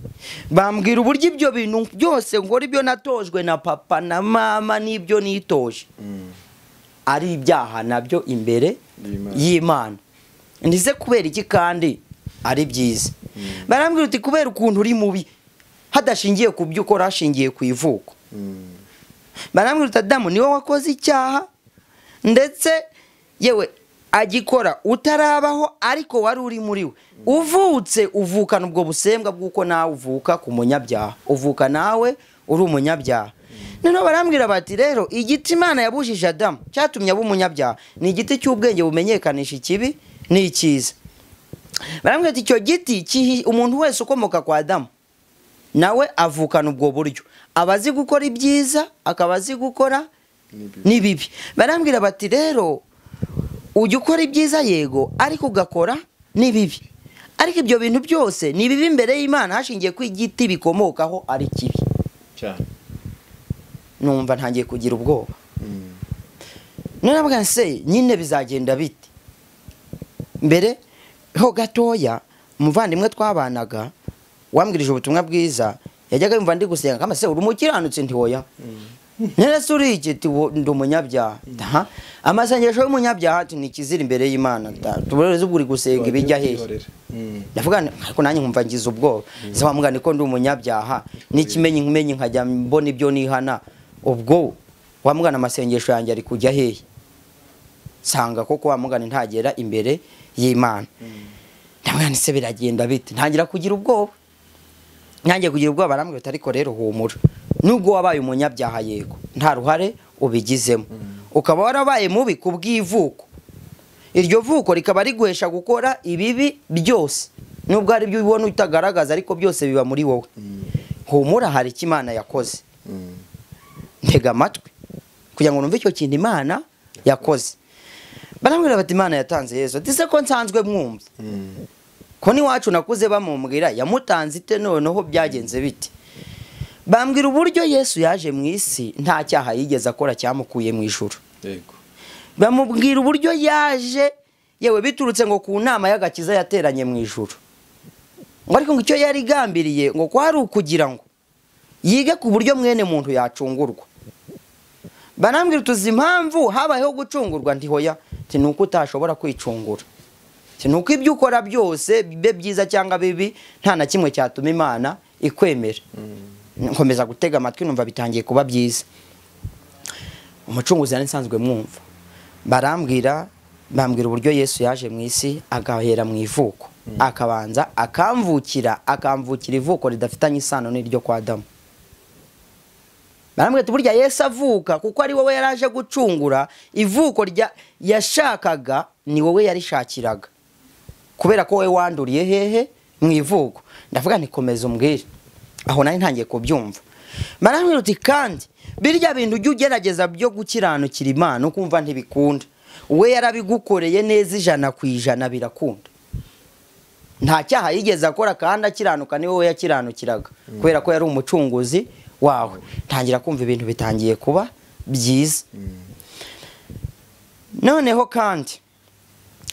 Speaker 1: bambwira uburyo ibyo bintu byose ngora ibyo natojwe na papa na mama n'ibyo nitoje ari ibyaha nabyo imbere y'Imana ndize kubera iki kandi ari byiza barambwira uti kubera ukuntu uri mubi hadashingiye ku byo ukora hashingiye ku ivuko barambwira uti Adamu niwe wakoze icyaha ndetse yewe agikora utarabaho ariko wari uri muri we uvutse uvukana ubwo busembwa bw'uko nawe uvuka ku munyabyaha uvuka nawe uri umunyabyaha noneho barambwira bati rero igiti Imana yabujije Adamu cyatumye aba umunyabyaha ni igiti cy'ubwenge bumenyekanisha ikibi n'icyiza barambwira ati icyo giti umuntu wese ukomoka kwa Adamu nawe avukana ubwo buryo abazi gukora ibyiza akaba azi gukora n'ibibi barambwira bati rero ujya ukora ibyiza yego ariko ugakora n'ibibi ariko ibyo bintu byose ni bibi imbere y'Imana hashingiye ko igiti bikomokaho ari kibi cyane numva ntangiye kugira ubwoba none nabwo nse nyine bizagenda bite mbere ho gatoya umuvandimwe twabanaga wambwirije ubutumwa bwiza yajyaga yumva ndi gusenga kama se uri umukiranutse ntihoya nene suri iki ndi umunyabyaha amasengesho y'umunyabyaha ati ni kizira imbere y'Imana tubureze ubwo uri gusenga ibijya hehe ndavuga ariko nanjye nkumva ngize ubwoba se wamugane ko ndi umunyabyaha n'ikimenyi nkumenyi nkajya mbona ibyo nihana ubwo wamugana amasengesho yanjye ari kujya hehe sanga koko wamugane ntagera imbere y'Imana ndavuga ni se biragenda bite ntangira kugira ubwoba nyangiye kugira ubwoba barambwira ariko rero humura nubwo wabaye umunyabyaha yego nta ruhare ubigizemo ukaba warabaye mubi kubw'ivuko iryo vuko rikaba riguhesha gukora ibibi byose nubwo ari byo ubona utagaragaza ariko byose biba muri wowe humura hari icyo Imana yakoze ntega amatwi kugira ngo numve icyo kintu Imana yakoze barambwira bati Imana yatanze Yesu ati ko nsanzwe mwumva ko ni wacu nakuze bamumbwira yamutanze ite noneho byagenze bite bambwira uburyo Yesu yaje mu isi nta cyaha yigeze akora cyamukuye mu ijuru yego bamubwira uburyo yaje yewe biturutse ngo ku nama y'agakiza yateranye mu ijuru ngo ariko ngo icyo yari gambiriye ngo kwari ukugira ngo yige ku buryo mwene muntu yacungurwa banambwira tuzi impamvu habayeho gucungurwa ntihoya nuko utashobora kwicungura nuko ibyo ukora byose bibe byiza cyangwa bibi nta na kimwe cyatuma Imana ikwemera nkomeza gutega amatwi numva bitangiye kuba byiza umucunguzi yari nsanzwe mwumva bambwira uburyo Yesu yaje mu isi agahera mu ivuko akabanza akamvukira ivuko ridafitanye isano n'iryo kwa Adamu barambwira burya Yesu avuka kuko ari wowe yaraje gucungura ivuko yashakaga ni wowe yarishakiraga kubera ko wowe wanduriye hehe mu ivuko ndavuga nikomeza umbwire aho nari ntangiye kubyumva barambwira uti kandi birya bintu ujye ugerageza byo gukiranukira Imana ukumva ntibikunda we yarabigukoreye neza 100% birakunda nta cyaha yigeze akora kandi akiranuka ni wowe yakiranukiraga kubera ko yari umucunguzi wawe. Ntangira kumva ibintu bitangiye kuba byiza. Noneho kandi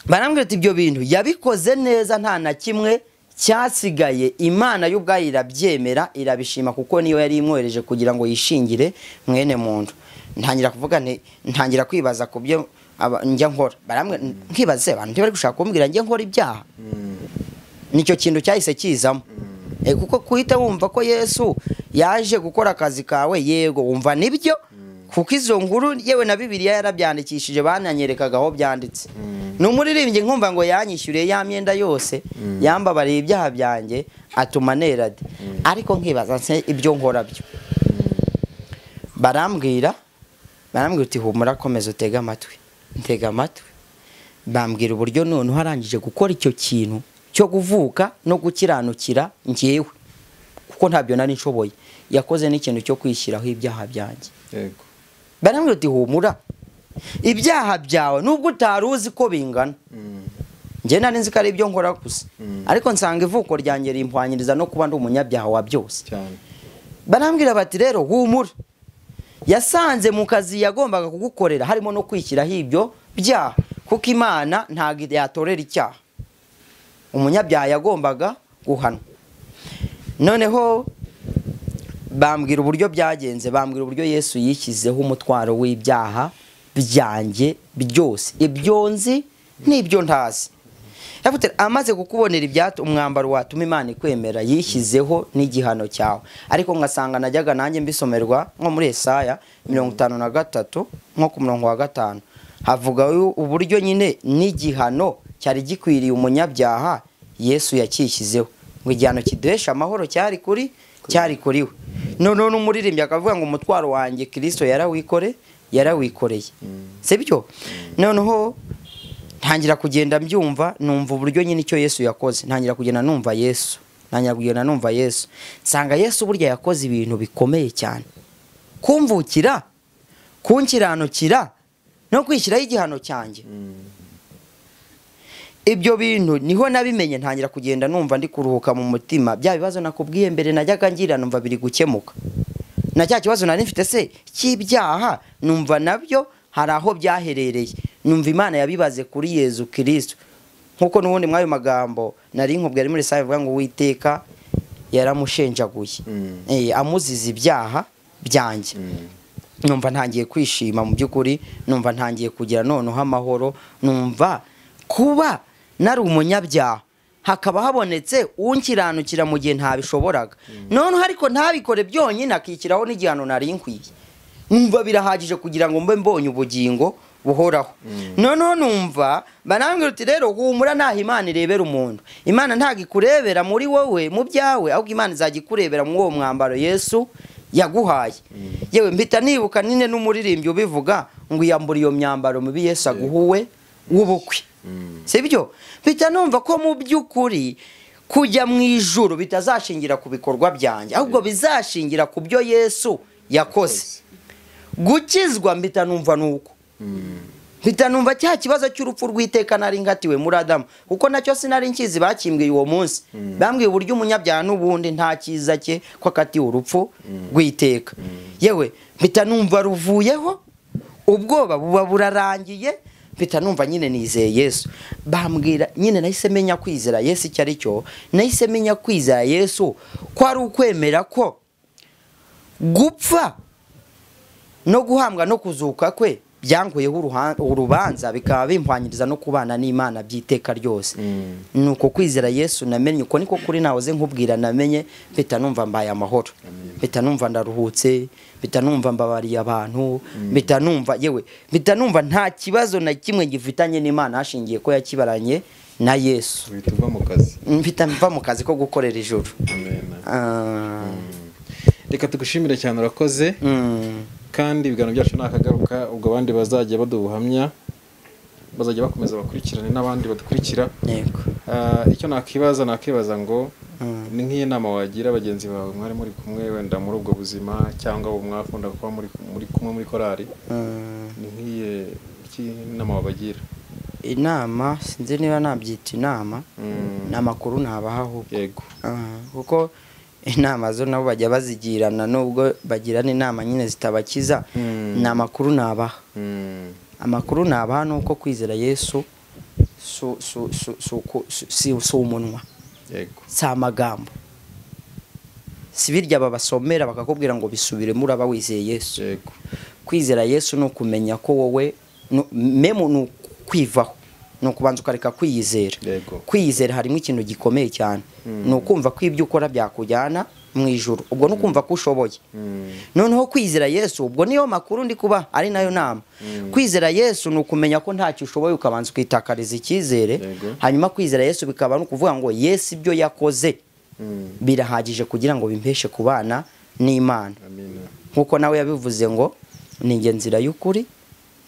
Speaker 1: barambwira ati ibyo bintu yabikoze neza, nta na kimwe cyasigaye. Imana y'ubwayo irabyemera, irabishima kuko niyo yari imwohereje kugira ngo yishingire mwene muntu. Ntangira kuvuga ntangira kwibaza ku byo njya nkora. Barambwira nkibaze abantu bari gushaka kumbwira njye nkora ibyaha. Nicyo kintu cyahise kizamo. Kuko kuhita wumva ko Yesu yaje gukora akazi kawe, yego wumva nibyo, kuko izo nkuru yewe na Bibiliya yarabyandikishije, bananyerekaga aho byanditse. N'umuririmbyi nkumva ngo yanyishyuriye ya myenda yose, yambabariye ibyaha byanjye, atuma nerade. Ariko nkibaza nse ibyo nkora byo. Barambwira uti humura, komeza utega amatwi. Ntega amatwi. Bambwira uburyo none harangije gukora icyo kintu cyo kuvuka no gukiranukira njyewe, kuko ntabyo nari nshoboye. Yakoze n'ikintu cyo kwishyiraho ibyaha byanjye.
Speaker 2: Yego.
Speaker 1: Barambwira uti humura, ibyaha byawe nubwo utaruzi ko bingana. Njye nari nzi ko ari ibyo nkora gusa, ariko nsanga ivuko ryanjye rimpwanyiriza no kuba ndi umunyabyaha wa byose. Barambwira bati rero humura, yasanze mu kazi yagombaga kugukorera harimo no kwishyiraho ibyo byaha, kuko Imana ntabwo yatorera icyaha. Umunyabyaha yagombaga guhanwa. Noneho bambwira uburyo byagenze, bambwira uburyo Yesu yishyizeho umutwaro w'ibyaha byanjye byose, ibyo nzi n'ibyo ntazi. Amaze kukubonera ibyatu umwambaro watuma Imana ikwemera, yishyizeho n'igihano cyawe. Ariko ngasanga najyaga nanjye mbisomerwa nko muri Yesaya 53 nko ku murongo wa 5, havuga uburyo nyine n'igihano cyari gikwiriye umunyabyaha Yesu yakishyizeho, ngo igihano kiduhesha amahoro cyari kuriwe. None n'umuririmbyi akavuga ngo umutwaro wanjye Kristo yarawikoreye. Sibyo? Noneho ntangira kugenda mbyumva, numva uburyo nyine icyo Yesu yakoze. Ntangira kugenda numva Yesu. Nsanga Yesu burya yakoze ibintu bikomeye cyane. Kumvukira, kunkiranukira no kwishyiraho igihano cyanjye. Ibyo bintu niho nabimenye, ntangira kugenda numva ndi kuruhuka mu mutima. Bya bibazo nakubwiye mbere najyaga ngira numva biri gukemuka. Na cya kibazo nari mfite se cy'ibyaha numva nabyo hari aho byaherereye. Numva Imana yabibaze kuri Yesu Kristo. Nkuko n'ubundi mwayo magambo nari nkubwira muri Yesaya avuga ngo Uwiteka yaramushenjaguye. Amuziza ibyaha byanjye. Numva ntangiye kwishima mu by'ukuri, numva ntangiye kugira noneho amahoro, numva kuba nari umunyabyaha hakaba habonetse unkiranukira mu gihe ntabishoboraga. Noneho ariko ntabikore byonyine akikiraho n'igihano nari nkwiye. Numva birahagije kugira ngo mbe mbonye ubugingo buhoraho. Noneho numva banambwira uti rero humura, naho Imana irebera umuntu. Imana ntago ikurebera muri wowe mu byawe, ahubwo Imana izagikurebera mu uwo mwambaro Yesu yaguhaye. Yewe mpita nibuka nine n'umuririmbyi ubivuga ngo iyambura iyo myambaro mibi Yesu aguhuwe w'ubukwe. Sibyo? Mpita numva ko mu by'ukuri kujya mu ijuru bitazashingira ku bikorwa byanjye, ahubwo bizashingira ku byo Yesu yakoze. Gukizwa mpita numva nuko. Mpita numva cya kibazo cy'urupfu rw'iteka nari ngatiwe muri Adamu, kuko nacyo sinari nkizi bakimbwiye uwo munsi. Bambwiye uburyo umunyabyaha n'ubundi nta kiza cye ko akatiwe urupfu rw'iteka. Yewe mpita numva ruvuyeho, ubwoba buba burarangiye. Mpita numva nyine nizeye Yesu. Bambwira nyine nahise menya kwizera Yesu icyo ari cyo. Nahise menya kwizera Yesu ko ari ukwemera ko gupfa no guhambwa no kuzuka kwe byankuyeho urubanza, bikaba bimpwanyiriza no kubana n'Imana by'iteka ryose. Nuko kwizera Yesu namenye, uko niko kuri nahoze nkubwira namenye. Mpita numva mbaye amahoro, mpita numva ndaruhutse, mpita numva mbabariye abantu, mpita numva nta kibazo na kimwe gifitanye n'Imana hashingiye ko yakibaranye na Yesu. Mpita mva mu kazi ko gukorera ijuru.
Speaker 2: Reka tugushimire cyane, urakoze. Kandi ibiganiro byacu nakagaruka, ubwo abandi bazajya baduhamya, bazajya bakomeza bakurikirane n'abandi badukurikira.
Speaker 1: Yego.
Speaker 2: Icyo nakibaza ngo ni nk'iyi nama wagira bagenzi bawe mwari muri kumwe wenda muri ubwo buzima, cyangwa abo mwakunda kuba muri kumwe muri korari, ni nk'iyi nama wabagira?
Speaker 1: inama sinzi niba nabyita inama n'amakuru nabaha ahubwo
Speaker 2: yego
Speaker 1: kuko inama zo nabo bajya bazigirana nubwo bagirana inama nyine zitabakiza n'amakuru nabaha amakuru nabaha nuko kwizera Yesu si umunwa
Speaker 2: yego
Speaker 1: si amagambo si birya babasomera bakakubwira ngo bisubire muraba wizeye Yesu
Speaker 2: yego
Speaker 1: kwizera Yesu no kumenya ko wowe memo no kwivaho no kubanza ukareka kwiyizera kwiyizera harimo ikintu gikomeye cyane no kumva ko ibyo ukora byakujyana mu ijuru ubwo no kumva ko ushoboye noneho kwizera Yesu ubwo niyo makuru ndi kuba ari nayo nama kwizera Yesu no kumenya ko ntacyo ushoboye ukabanza kwitakariza ikizere hanyuma kwizera Yesu bikaba no kuvuga ngo Yesu ibyo yakoze birahagije kugira ngo bimpeshe kubana n'Imana nkuko nawe yabivuze ngo ni ngenzira y'ukuri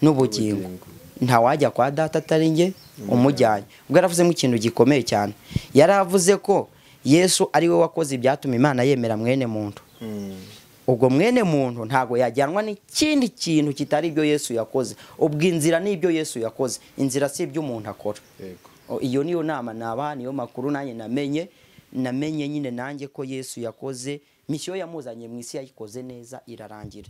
Speaker 1: n'ubugingo nta wajya kwa data atari nge umujyanye ubwo yaravuzemo ikintu gikomeye cyane yaravuze ko Yesu ari we wakoze ibyatuma Imana yemera mwene muntu ubwo mwene muntu ntago yajyanwa n'ikindi kintu kitari ibyo Yesu yakoze ubwo inzira ni ibyo Yesu yakoze inzira si ibyo umuntu akora iyo niyo nama naba niyo makuru nanjye namenye nyine nanjye ko Yesu yakoze misiyo yamuzanye mu isi yayikoze neza irarangira.